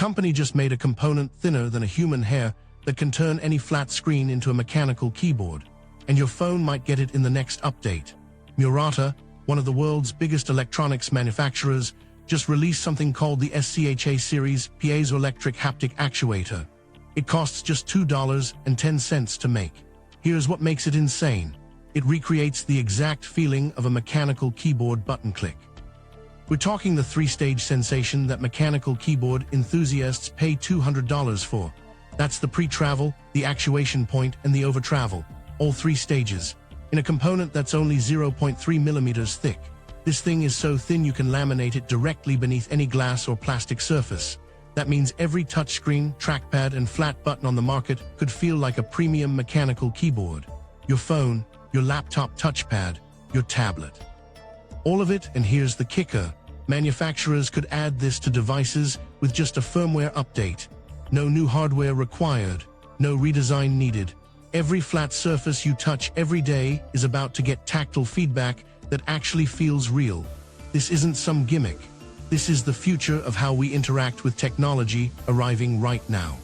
company just made a component thinner than a human hair that can turn any flat screen into a mechanical keyboard, and your phone might get it in the next update. Murata, one of the world's biggest electronics manufacturers, just released something called the SCHA series piezoelectric haptic actuator. It costs just $2.10 to make. Here's what makes it insane. It recreates the exact feeling of a mechanical keyboard button click. We're talking the three-stage sensation that mechanical keyboard enthusiasts pay $200 for. That's the pre-travel, the actuation point, and the over-travel, all three stages, in a component that's only 0.3 millimeters thick. This thing is so thin you can laminate it directly beneath any glass or plastic surface. That means every touchscreen, trackpad, and flat button on the market could feel like a premium mechanical keyboard. Your phone, your laptop touchpad, your tablet. All of it, and here's the kicker. Manufacturers could add this to devices with just a firmware update. No new hardware required, no redesign needed. Every flat surface you touch every day is about to get tactile feedback that actually feels real. This isn't some gimmick. This is the future of how we interact with technology, arriving right now.